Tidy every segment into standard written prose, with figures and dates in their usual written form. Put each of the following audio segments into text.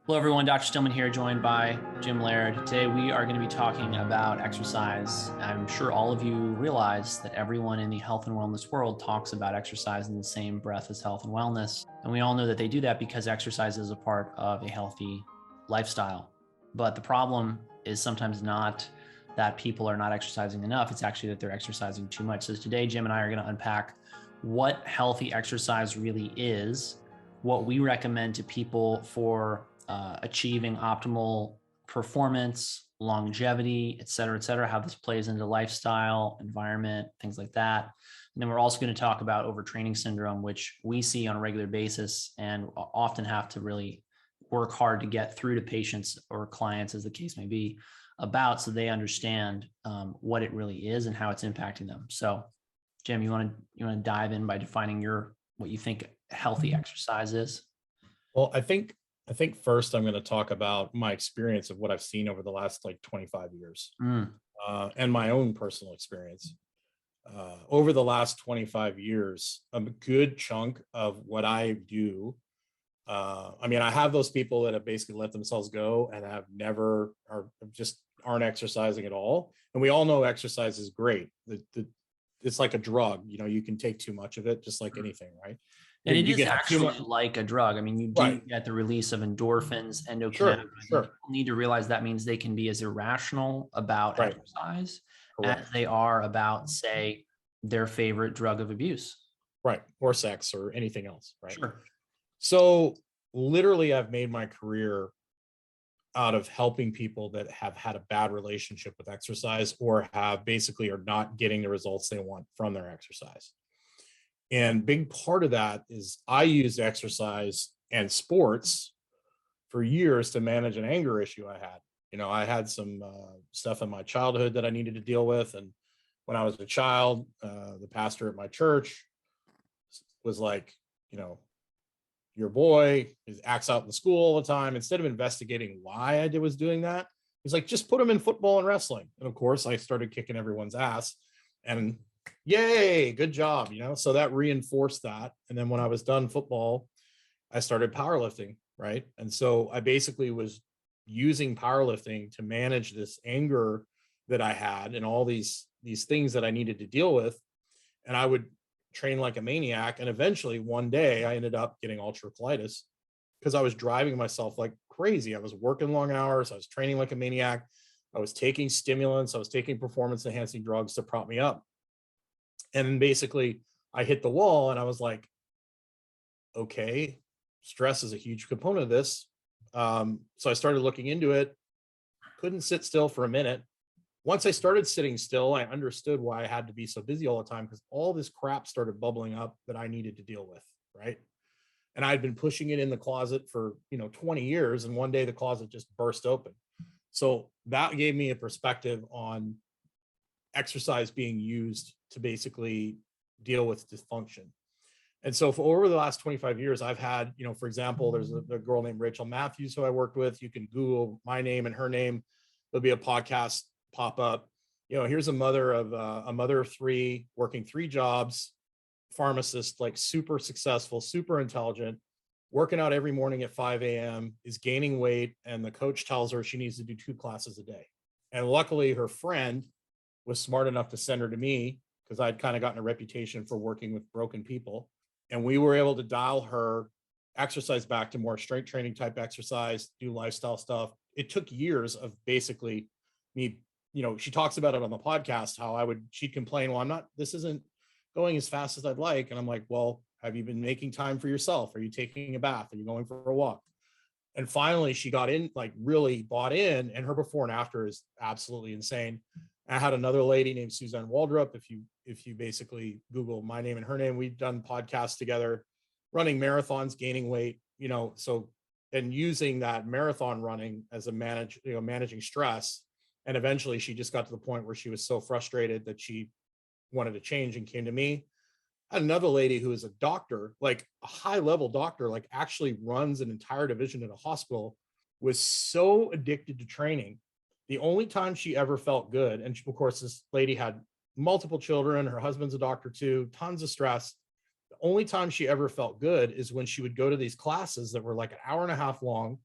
Hello, everyone. Dr. Stillman here, joined by Jim Laird. Today, we are going to be talking about exercise. I'm sure all of you realize that everyone in the health and wellness world talks about exercise in the same breath as health and wellness. And we all know that they do that because exercise is a part of a healthy lifestyle. But the problem is sometimes not that people are not exercising enough. It's actually that they're exercising too much. So today, Jim and I are going to unpack what healthy exercise really is, what we recommend to people for achieving optimal performance, longevity, et cetera, how this plays into lifestyle, environment, things like that. And then we're also going to talk about overtraining syndrome, which we see on a regular basis and often have to really work hard to get through to patients or clients, as the case may be, about so they understand what it really is and how it's impacting them. So, Jim, you want to dive in by defining what you think healthy exercise is? Well, I think first I'm going to talk about my experience of what I've seen over the last 25 years and my own personal experience. Over the last 25 years, a good chunk of what I do, I have those people that have basically let themselves go and aren't exercising at all. And we all know exercise is great. It's like a drug, you can take too much of it, just like anything, right? And it is actually like a drug. I mean, you do get the release of endorphins, endocannabinoids. Sure. People need to realize that means they can be as irrational about exercise as they are about, say, their favorite drug of abuse. Right. Or sex or anything else. Right. Sure. So literally, I've made my career out of helping people that have had a bad relationship with exercise or are not getting the results they want from their exercise. And big part of that is I used exercise and sports for years to manage an anger issue I had. I had some stuff in my childhood that I needed to deal with. And when I was a child, the pastor at my church was like, your boy acts out in the school all the time. Instead of investigating why I was doing that, he's like, just put him in football and wrestling. And of course, I started kicking everyone's ass. And yay, good job, so that reinforced that. And then when I was done football, I started powerlifting, right? And so I basically was using powerlifting to manage this anger that I had and all these things that I needed to deal with. And I would train like a maniac. And eventually one day I ended up getting ulcerative colitis because I was driving myself like crazy. I was working long hours. I was training like a maniac. I was taking stimulants. I was taking performance enhancing drugs to prop me up. And basically I hit the wall and I was like, okay, stress is a huge component of this. So I started looking into it, couldn't sit still for a minute. Once I started sitting still, I understood why I had to be so busy all the time because all this crap started bubbling up that I needed to deal with, right? And I'd been pushing it in the closet for 20 years, and one day the closet just burst open. So that gave me a perspective on exercise being used to basically deal with dysfunction. And so for over the last 25 years, I've had, for example, there's a girl named Rachel Matthews who I worked with. You can Google my name and her name. There'll be a podcast pop up. Here's a mother of 3 working 3 jobs, pharmacist, like super successful, super intelligent, working out every morning at 5 a.m., is gaining weight. And the coach tells her she needs to do 2 classes a day. And luckily her friend was smart enough to send her to me because I'd kind of gotten a reputation for working with broken people. And we were able to dial her exercise back to more strength training type exercise, do lifestyle stuff. It took years of basically me, she talks about it on the podcast, how she'd complain, well, this isn't going as fast as I'd like. And I'm like, well, have you been making time for yourself? Are you taking a bath? Are you going for a walk? And finally she got in, like really bought in, and her before and after is absolutely insane. I had another lady named Suzanne Waldrop. If you basically Google my name and her name, we've done podcasts together, running marathons, gaining weight, and using that marathon running as a managing stress. And eventually she just got to the point where she was so frustrated that she wanted to change and came to me. I had another lady who is a doctor, like a high level doctor, like actually runs an entire division at a hospital, was so addicted to training. The only time she ever felt good, and of course, this lady had multiple children, her husband's a doctor too, tons of stress. The only time she ever felt good is when she would go to these classes that were like an hour and a half long,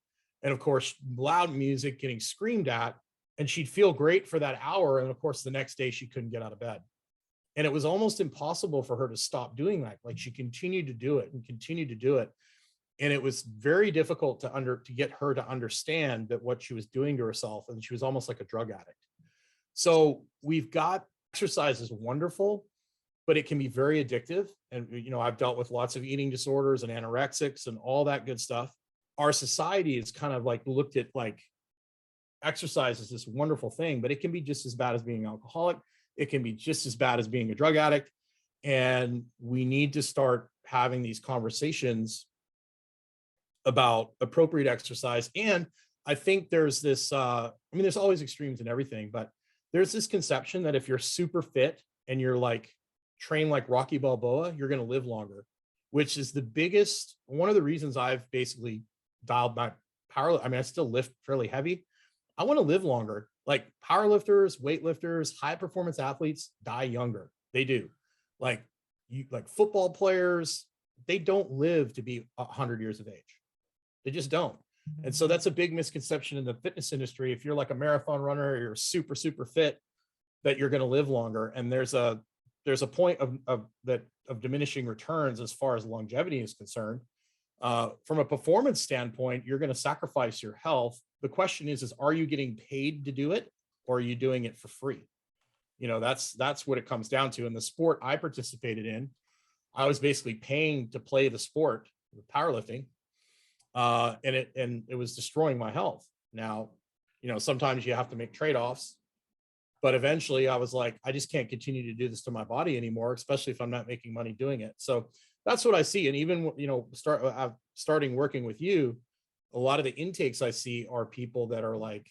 and of course, loud music getting screamed at, and she'd feel great for that hour. And of course, the next day she couldn't get out of bed. And it was almost impossible for her to stop doing that. Like she continued to do it and continued to do it. And it was very difficult to get her to understand that what she was doing to herself, and she was almost like a drug addict. So we've got exercise is wonderful, but it can be very addictive. And, I've dealt with lots of eating disorders and anorexics and all that good stuff. Our society is kind of like looked at like exercise is this wonderful thing, but it can be just as bad as being alcoholic. It can be just as bad as being a drug addict. And we need to start having these conversations about appropriate exercise. And I think there's this, there's always extremes in everything, but there's this conception that if you're super fit and you're like trained like Rocky Balboa, you're going to live longer, which is one of the reasons I've basically dialed back power. I still lift fairly heavy. I want to live longer. Like powerlifters, weightlifters, high performance athletes die younger. They do. Like football players, they don't live to be 100 years of age. They just don't. And so that's a big misconception in the fitness industry. If you're like a marathon runner, or you're super, super fit, that you're going to live longer. And there's a point of diminishing returns as far as longevity is concerned. From a performance standpoint, you're going to sacrifice your health. The question is are you getting paid to do it, or are you doing it for free? That's what it comes down to. In the sport I participated in, I was basically paying to play the sport, powerlifting, and it was destroying my health. Now, sometimes you have to make trade-offs, but eventually I was like, I just can't continue to do this to my body anymore, especially if I'm not making money doing it. So that's what I see. And even, starting working with you, a lot of the intakes I see are people that are like,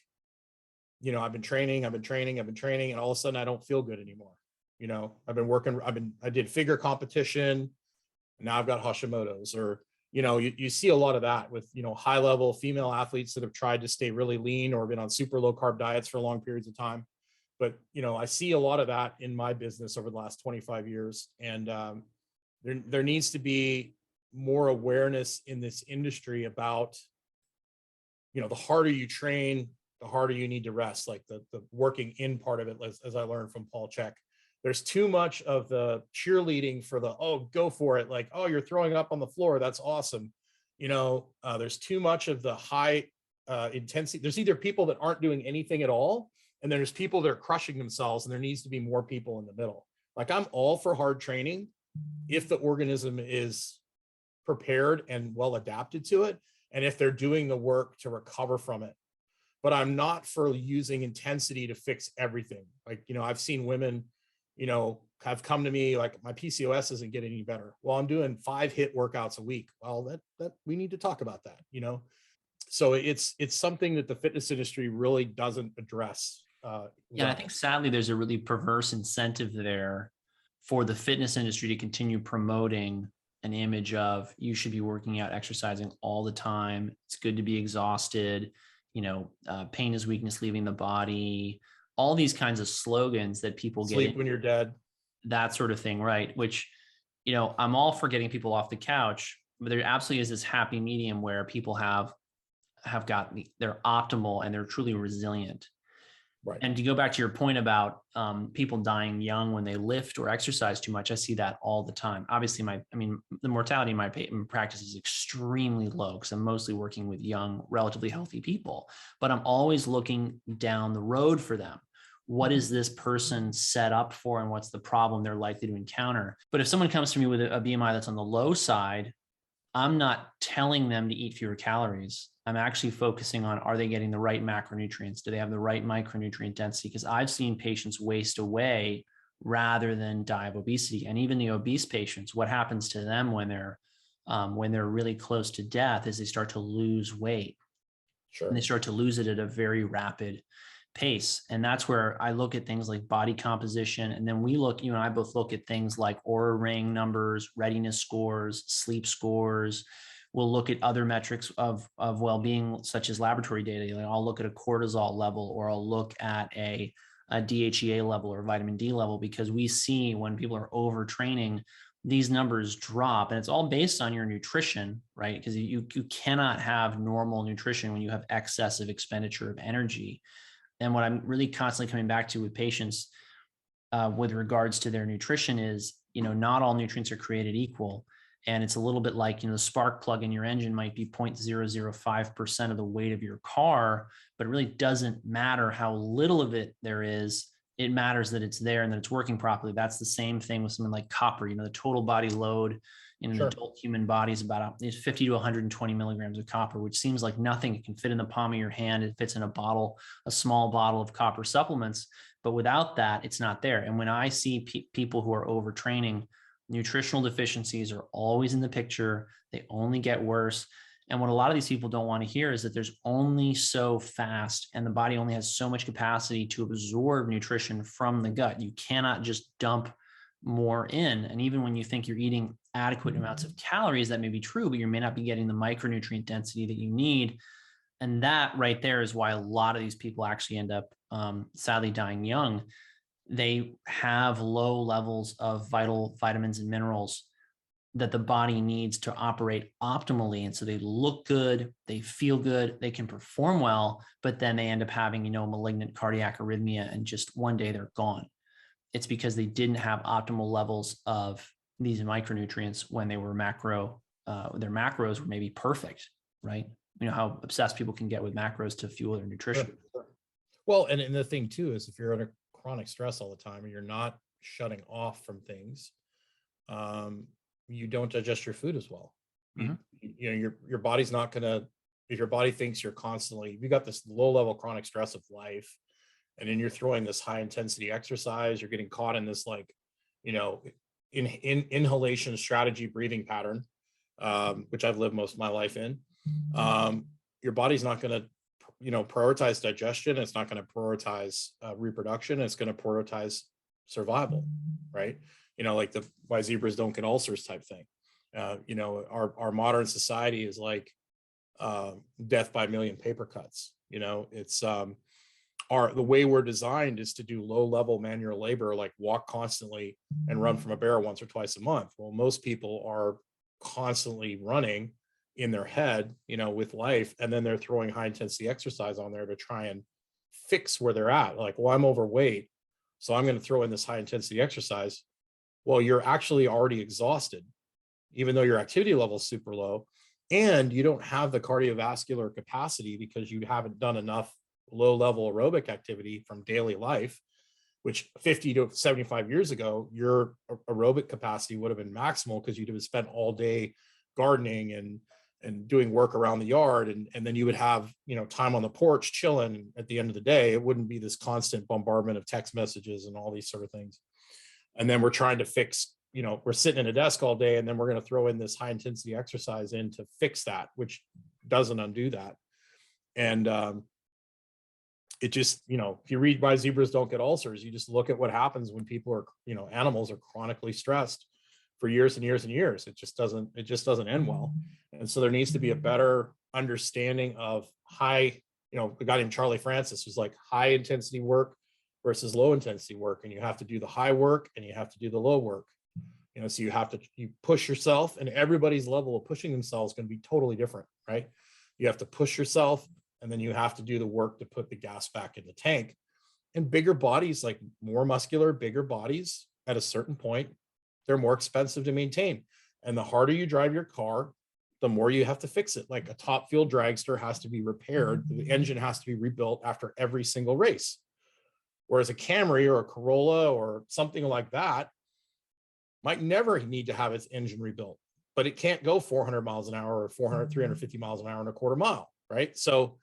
I've been training, and all of a sudden I don't feel good anymore. I did figure competition, and now I've got Hashimoto's, or, you see a lot of that with, high level female athletes that have tried to stay really lean or been on super low carb diets for long periods of time. But, I see a lot of that in my business over the last 25 years. And there needs to be more awareness in this industry about, the harder you train, the harder you need to rest, like the working in part of it, as I learned from Paul Chek. There's too much of the cheerleading for go for it. Like, you're throwing up on the floor. That's awesome. There's too much of the high intensity. There's either people that aren't doing anything at all, and there's people that are crushing themselves, and there needs to be more people in the middle. Like, I'm all for hard training if the organism is prepared and well adapted to it, and if they're doing the work to recover from it. But I'm not for using intensity to fix everything. Like, I've seen women, have come to me like, my PCOS isn't getting any better. Well, I'm doing 5 HIIT workouts a week. Well, that we need to talk about that, So it's something that the fitness industry really doesn't address. Yeah, I think sadly there's a really perverse incentive there for the fitness industry to continue promoting an image of you should be working out, exercising all the time. It's good to be exhausted. Pain is weakness leaving the body. All these kinds of slogans that people sleep when you're dead, that sort of thing, right? Which, I'm all for getting people off the couch, but there absolutely is this happy medium where people have got they're optimal and they're truly resilient. right? And to go back to your point about people dying young when they lift or exercise too much, I see that all the time. Obviously, the mortality in my practice is extremely low because I'm mostly working with young, relatively healthy people. But I'm always looking down the road for them. What is this person set up for, and what's the problem they're likely to encounter? But if someone comes to me with a BMI that's on the low side, I'm not telling them to eat fewer calories. I'm actually focusing on, are they getting the right macronutrients? Do they have the right micronutrient density? Because I've seen patients waste away rather than die of obesity. And even the obese patients, what happens to them when they're really close to death is they start to lose weight. Sure. And they start to lose it at a very rapid pace. And that's where I look at things like body composition. And then you and I both look at things like Oura ring numbers, readiness scores, sleep scores. We'll look at other metrics of well-being, such as laboratory data. Like I'll look at a cortisol level, or I'll look at a DHEA level or vitamin D level, because we see when people are overtraining, these numbers drop, and it's all based on your nutrition, right? Because you cannot have normal nutrition when you have excessive expenditure of energy. And what I'm really constantly coming back to with patients with regards to their nutrition is, not all nutrients are created equal. And it's a little bit like, the spark plug in your engine might be 0.005% of the weight of your car, but it really doesn't matter how little of it there is. It matters that it's there and that it's working properly. That's the same thing with something like copper. The total body load in an adult human body is about 50 to 120 milligrams of copper, which seems like nothing. It can fit in the palm of your hand. It fits in a bottle, a small bottle of copper supplements. But without that, it's not there. And when I see people who are overtraining, nutritional deficiencies are always in the picture. They only get worse. And what a lot of these people don't want to hear is that there's only so fast, and the body only has so much capacity to absorb nutrition from the gut. You cannot just dump more in. And even when you think you're eating adequate amounts of calories, that may be true, but you may not be getting the micronutrient density that you need. And that right there is why a lot of these people actually end up sadly dying young. They have low levels of vital vitamins and minerals that the body needs to operate optimally. And so they look good, they feel good, they can perform well, but then they end up having, malignant cardiac arrhythmia, and just one day they're gone. It's because they didn't have optimal levels of these micronutrients when they were their macros were maybe perfect, right? You know how obsessed people can get with macros to fuel their nutrition. Sure. Well, and the thing too is if you're under chronic stress all the time and you're not shutting off from things, you don't digest your food as well. Your body's not gonna, if your body thinks you're constantly, you got this low level chronic stress of life, and then you're throwing this high intensity exercise, you're getting caught in this inhalation strategy breathing pattern, which I've lived most of my life in. Your body's not going to prioritize digestion. It's not going to prioritize reproduction. It's going to prioritize survival, right? Like the why zebras don't get ulcers type thing. Our modern society is like death by a million paper cuts. It's the way we're designed is to do low level manual labor, like walk constantly and run from a barrel once or twice a month. Well, most people are constantly running in their head, with life, and then they're throwing high intensity exercise on there to try and fix where they're at. Like, well, I'm overweight, so I'm going to throw in this high intensity exercise. Well, you're actually already exhausted, even though your activity level is super low, and you don't have the cardiovascular capacity because you haven't done enough low level aerobic activity from daily life, which 50 to 75 years ago, your aerobic capacity would have been maximal because you'd have spent all day gardening and doing work around the yard. And then you would have, time on the porch chilling at the end of the day. It wouldn't be this constant bombardment of text messages and all these sort of things. And then we're trying to fix, we're sitting at a desk all day, and then we're going to throw in this high intensity exercise in to fix that, which doesn't undo that. And it just, if you read Why Zebras Don't Get Ulcers, you just look at what happens when people are, animals are chronically stressed for years and years and years. It just doesn't end well. And so there needs to be a better understanding of high, a guy named Charlie Francis was like high intensity work versus low intensity work. And you have to do the high work and you have to do the low work. So you push yourself, and everybody's level of pushing themselves is going to be totally different, right? You have to push yourself, and then you have to do the work to put the gas back in the tank. And bigger bodies, like more muscular, bigger bodies, at a certain point, they're more expensive to maintain. And the harder you drive your car, the more you have to fix it. Like a top fuel dragster has to be repaired. The engine has to be rebuilt after every single race. Whereas a Camry or a Corolla or something like that might never need to have its engine rebuilt, but it can't go 400 miles an hour or 350 miles an hour in a quarter mile, right? So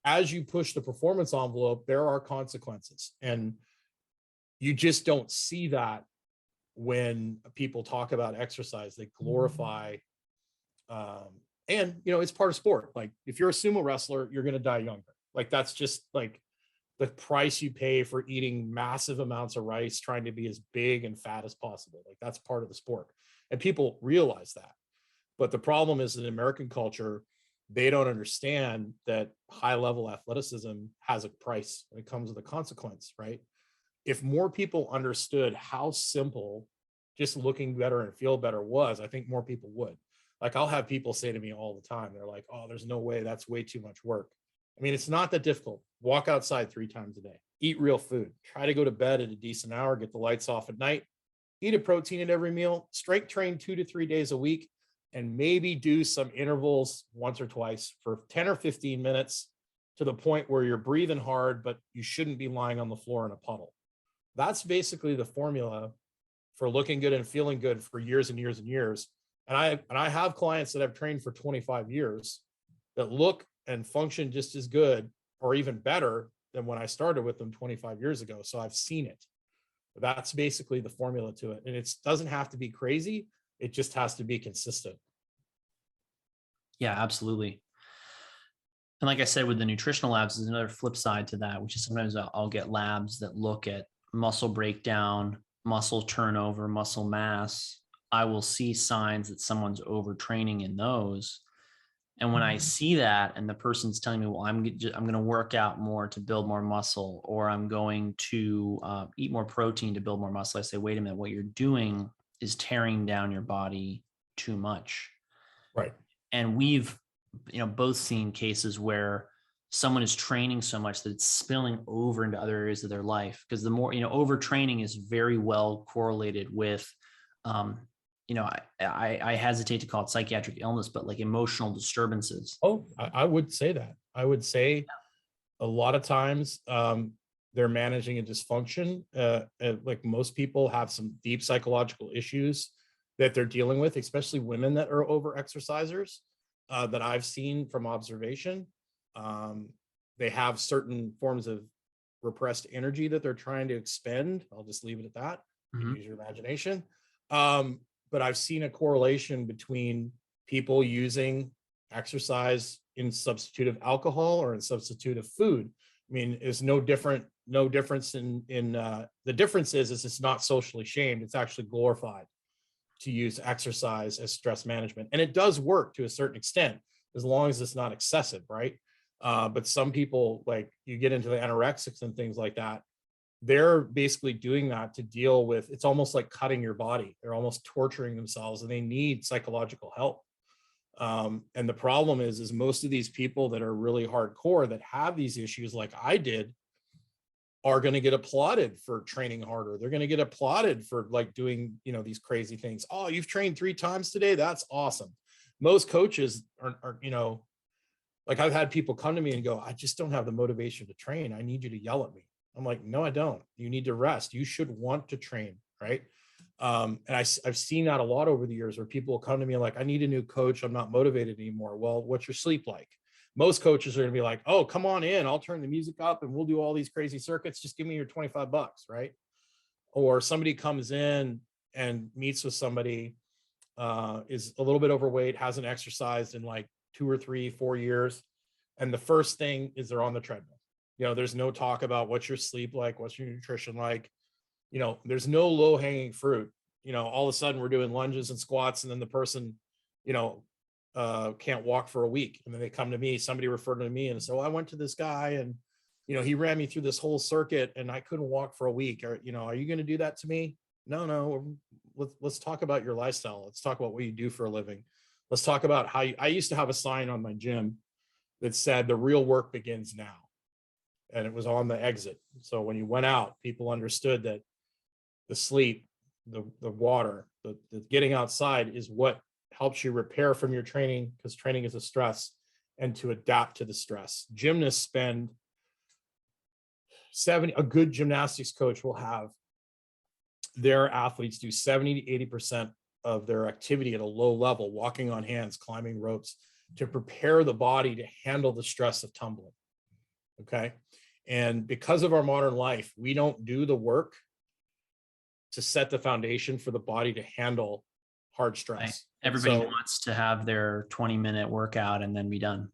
as you push the performance envelope, there are consequences. And you just don't see that when people talk about exercise. They glorify, and it's part of sport. Like if you're a sumo wrestler, you're going to die younger. Like that's just like the price you pay for eating massive amounts of rice, trying to be as big and fat as possible. Like that's part of the sport, and people realize that. But the problem is in American culture, they don't understand that high level athleticism has a price and it comes with a consequence, right? If more people understood how simple just looking better and feel better was, I think more people would. Like, I'll have people say to me all the time, they're like, oh, there's no way, that's way too much work. I mean, it's not that difficult. Walk outside 3 times a day, eat real food, try to go to bed at a decent hour, get the lights off at night, eat a protein at every meal, strength train 2 to 3 days a week, and maybe do some intervals once or twice for 10 or 15 minutes to the point where you're breathing hard, but you shouldn't be lying on the floor in a puddle. That's basically the formula for looking good and feeling good for years and years and years. And I have clients that I've trained for 25 years that look and function just as good or even better than when I started with them 25 years ago. So I've seen it. That's basically the formula to it. And it doesn't have to be crazy. It just has to be consistent. Yeah, absolutely. And like I said, with the nutritional labs, there's another flip side to that, which is sometimes I'll get labs that look at muscle breakdown, muscle turnover, muscle mass. I will see signs that someone's overtraining in those. And when I see that, and the person's telling me, well, I'm going to work out more to build more muscle, or I'm going to eat more protein to build more muscle, I say, wait a minute, what you're doing is tearing down your body too much. Right. And we've, both seen cases where someone is training so much that it's spilling over into other areas of their life. Because the more, overtraining is very well correlated with, I hesitate to call it psychiatric illness, but like emotional disturbances. Oh, I would say that. I would say a lot of times they're managing a dysfunction. Like most people have some deep psychological issues that they're dealing with, especially women that are over exercisers that I've seen from observation. They have certain forms of repressed energy that they're trying to expend. I'll just leave it at that. Mm-hmm. Use your imagination. But I've seen a correlation between people using exercise in substitute of alcohol or in substitute of food. I mean, it's no difference in the difference is it's not socially shamed. It's actually glorified to use exercise as stress management. And it does work to a certain extent, as long as it's not excessive, right? But some people, like you get into the anorexics and things like that, they're basically doing that to deal with, it's almost like cutting your body. They're almost torturing themselves and they need psychological help. And the problem is most of these people that are really hardcore that have these issues like I did are going to get applauded for training harder. They're going to get applauded for like doing, these crazy things. Oh, you've trained 3 times today. That's awesome. Most coaches are, like I've had people come to me and go, I just don't have the motivation to train. I need you to yell at me. I'm like, no, I don't. You need to rest. You should want to train, right? And I've seen that a lot over the years where people will come to me like, I need a new coach. I'm not motivated anymore. Well, what's your sleep like? Most coaches are going to be like, oh, come on in. I'll turn the music up and we'll do all these crazy circuits. Just give me your $25, right? Or somebody comes in and meets with somebody, is a little bit overweight, hasn't exercised in like 2 or 3, 4 years. And the first thing is they're on the treadmill. There's no talk about what's your sleep like, what's your nutrition like. There's no low hanging fruit. All of a sudden we're doing lunges and squats and then the person, can't walk for a week. And then they come to me, somebody referred to me and so I went to this guy and, he ran me through this whole circuit and I couldn't walk for a week. Or, are you going to do that to me? No. Let's talk about your lifestyle. Let's talk about what you do for a living. Let's talk about how I used to have a sign on my gym that said the real work begins now. And it was on the exit. So when you went out, people understood that the sleep, the water, the getting outside is what helps you repair from your training, because training is a stress, and to adapt to the stress. Gymnasts spend a good gymnastics coach will have their athletes do 70 to 80% of their activity at a low level, walking on hands, climbing ropes, to prepare the body to handle the stress of tumbling. Okay. And because of our modern life, we don't do the work to set the foundation for the body to handle hard stress. Right. Everybody wants to have their 20-minute workout and then be done.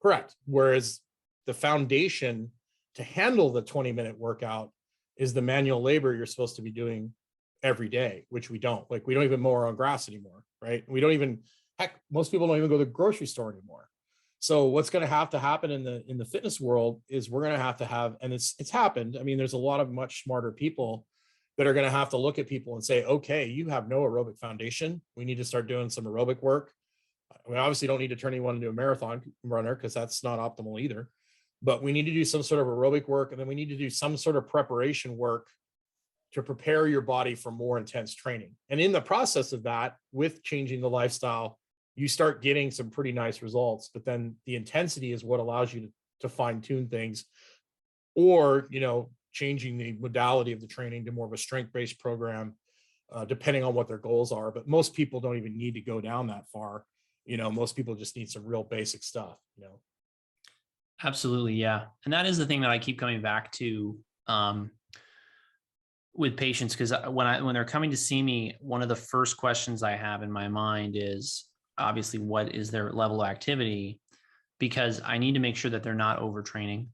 Correct. Whereas the foundation to handle the 20-minute workout is the manual labor you're supposed to be doing every day, which we don't. Like, we don't even mow our own grass anymore, right? We don't even, most people don't even go to the grocery store anymore. So what's going to happen in the fitness world is we're going to have, and it's happened. I mean, there's a lot of much smarter people that are going to have to look at people and say, okay, you have no aerobic foundation. We need to start doing some aerobic work. We obviously don't need to turn anyone into a marathon runner because that's not optimal either. But we need to do some sort of aerobic work, and then we need to do some sort of preparation work to prepare your body for more intense training. And in the process of that, with changing the lifestyle, you start getting some pretty nice results. But then the intensity is what allows you to fine tune things, or, you know, changing the modality of the training to more of a strength-based program, depending on what their goals are. But most people don't even need to go down that far. You know, most people just need some real basic stuff, you know. Absolutely. Yeah. And that is the thing that I keep coming back to with patients, because when they're coming to see me, one of the first questions I have in my mind is obviously what is their level of activity, because I need to make sure that they're not overtraining.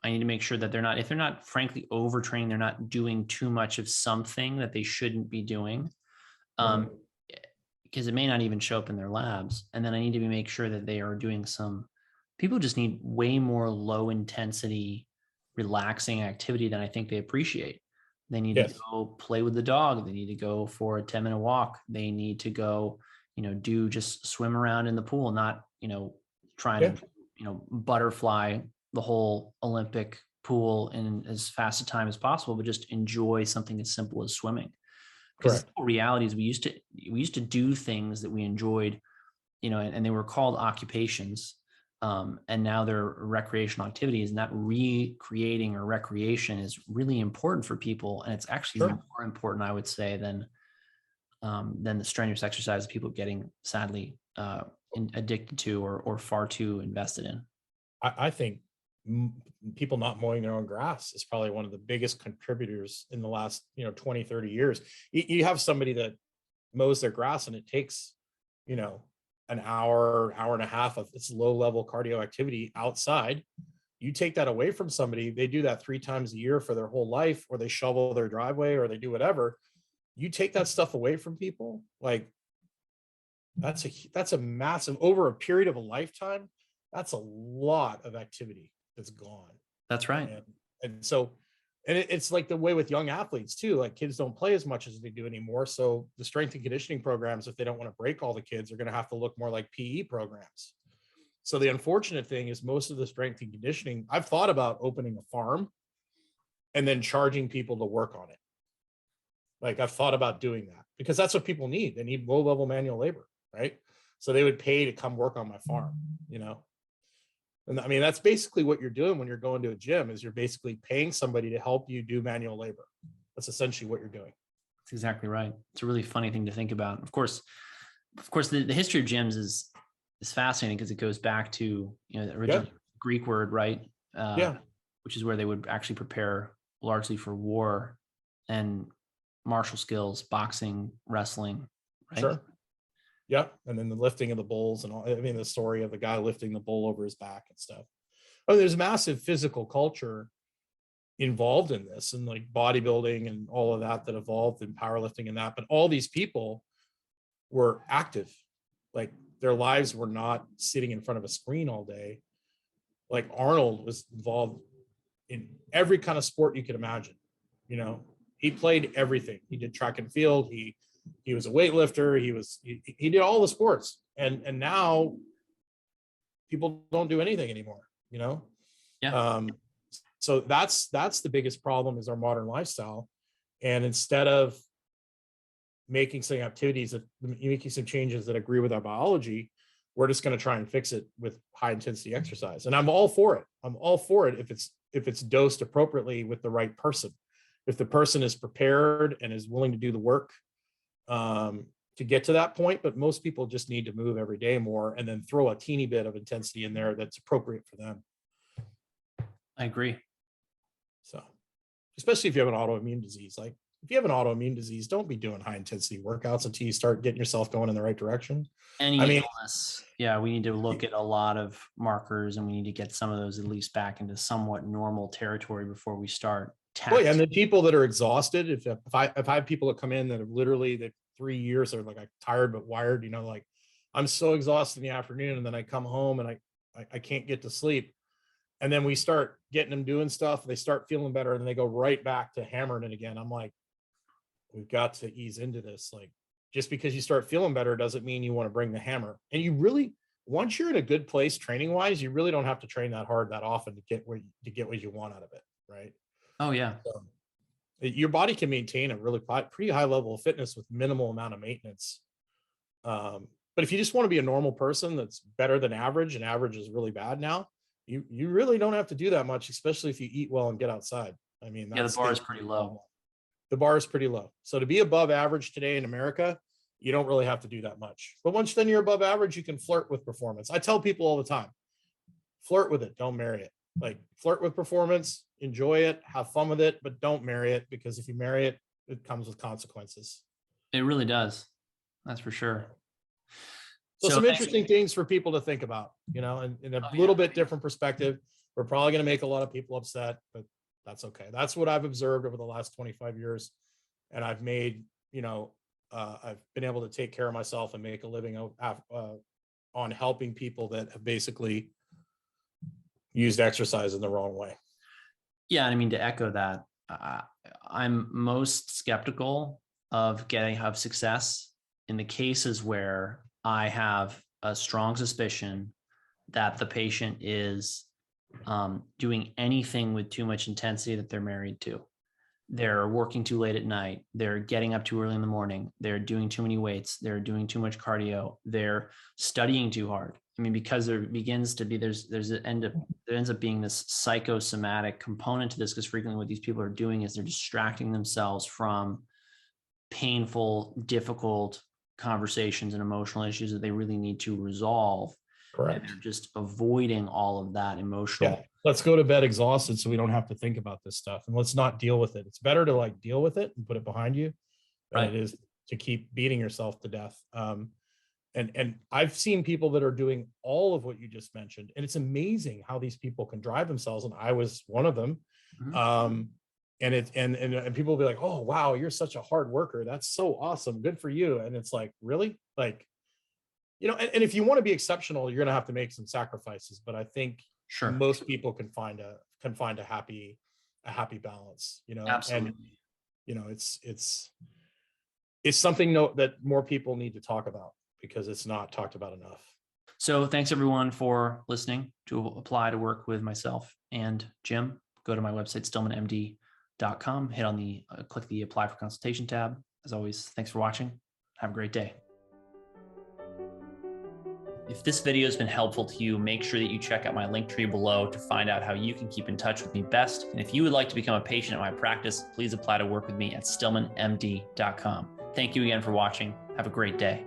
I need to make sure that if they're not frankly overtraining, they're not doing too much of something that they shouldn't be doing. Because it may not even show up in their labs. And then I need to make sure that they are doing people just need way more low intensity, relaxing activity than I think they appreciate. They need to go play with the dog. They need to go for a 10-minute walk. They need to go, just swim around in the pool, not, trying to, butterfly the whole Olympic pool in as fast a time as possible, but just enjoy something as simple as swimming. Because the reality is we used to do things that we enjoyed, and they were called occupations. And now they're recreational activities, and that recreating or recreation is really important for people. And it's actually more important, I would say, than the strenuous exercise people getting sadly addicted to or far too invested in. I think people not mowing their own grass is probably one of the biggest contributors in the last 20, 30 years. You have somebody that mows their grass and it takes an hour and a half of its low level cardio activity outside. You take that away from somebody, they do that 3 times a year for their whole life, or they shovel their driveway, or they do whatever. You take that stuff away from people, like that's a massive, over a period of a lifetime, that's a lot of activity that's gone. That's right. And so it's like the way with young athletes too, like kids don't play as much as they do anymore. So the strength and conditioning programs, if they don't want to break all the kids, are going to have to look more like PE programs. So the unfortunate thing is most of the strength and conditioning, I've thought about opening a farm and then charging people to work on it. Like I've thought about doing that because that's what people need. They need low level manual labor, right? So they would pay to come work on my farm, And I mean, that's basically what you're doing when you're going to a gym, is you're basically paying somebody to help you do manual labor. That's essentially what you're doing. That's exactly right. It's a really funny thing to think about. Of course, the history of gyms is fascinating because it goes back to, the original Greek word, right? Which is where they would actually prepare largely for war and martial skills, boxing, wrestling, right? Sure. Yeah. And then the lifting of the bulls and all, I mean, the story of the guy lifting the bull over his back and stuff. Oh, there's massive physical culture involved in this, and like bodybuilding and all of that evolved in powerlifting and that. But all these people were active. Like their lives were not sitting in front of a screen all day. Like Arnold was involved in every kind of sport you could imagine. He played everything. He did track and field. He was a weightlifter. He did all the sports, and now people don't do anything anymore. So that's the biggest problem, is our modern lifestyle. And instead of making some changes that agree with our biology, we're just going to try and fix it with high intensity exercise. And I'm all for it. I'm all for it if it's dosed appropriately with the right person. If the person is prepared and is willing to do the work to get to that point. But most people just need to move every day more, and then throw a teeny bit of intensity in there that's appropriate for them. I agree. So, especially if you have an autoimmune disease, like if you have an autoimmune disease, don't be doing high intensity workouts until you start getting yourself going in the right direction. Illness. Yeah. We need to look at a lot of markers, and we need to get some of those at least back into somewhat normal territory before we start. Oh, yeah, and the people that are exhausted, if I have people that come in that have literally, that 3 years are like tired but wired, like I'm so exhausted in the afternoon, and then I come home and I can't get to sleep. And then we start getting them doing stuff, they start feeling better, and they go right back to hammering it again. I'm like, we've got to ease into this. Like, just because you start feeling better doesn't mean you want to bring the hammer. And you really, once you're in a good place training wise, you really don't have to train that hard that often to get what you want out of it, right? Oh yeah. So your body can maintain a really pretty high level of fitness with minimal amount of maintenance. But if you just want to be a normal person that's better than average, and average is really bad now, you really don't have to do that much, especially if you eat well and get outside. I mean, Yeah, the bar is pretty low. The bar is pretty low. So to be above average today in America, you don't really have to do that much. But once then you're above average, you can flirt with performance. I tell people all the time, flirt with it, don't marry it. Like, flirt with performance, enjoy it, have fun with it, but don't marry it, because if you marry it, it comes with consequences. It really does. That's for sure. So some interesting things for people to think about, you know, and in a little bit different perspective. We're probably going to make a lot of people upset, but that's okay. That's what I've observed over the last 25 years. And I've made, you know, I've been able to take care of myself and make a living on helping people that have basically used exercise in the wrong way. Yeah. And I mean, to echo that, I'm most skeptical of success in the cases where I have a strong suspicion that the patient is doing anything with too much intensity that they're married to. They're working too late at night. They're getting up too early in the morning. They're doing too many weights. They're doing too much cardio. They're studying too hard. I mean, because there begins to be, there ends up being this psychosomatic component to this, because frequently what these people are doing is they're distracting themselves from painful, difficult conversations and emotional issues that they really need to resolve. Correct. And they're just avoiding all of that emotional. Yeah. Let's go to bed exhausted so we don't have to think about this stuff, and let's not deal with it. It's better to like deal with it and put it behind you than it is to keep beating yourself to death. And I've seen people that are doing all of what you just mentioned, and it's amazing how these people can drive themselves. And I was one of them. Mm-hmm. And people will be like, "Oh, wow, you're such a hard worker. That's so awesome. Good for you." And it's like, really? Like, you know, and if you want to be exceptional, you're going to have to make some sacrifices. But I think most people can find a happy balance, you know. Absolutely. And, you know, it's something that more people need to talk about, because it's not talked about enough. So thanks everyone for listening to Apply to Work with myself and Jim. Go to my website, STILLMANMD.com, hit on click the Apply for Consultation tab. As always, thanks for watching. Have a great day. If this video has been helpful to you, make sure that you check out my link tree below to find out how you can keep in touch with me best. And if you would like to become a patient at my practice, please apply to work with me at STILLMANMD.com. Thank you again for watching. Have a great day.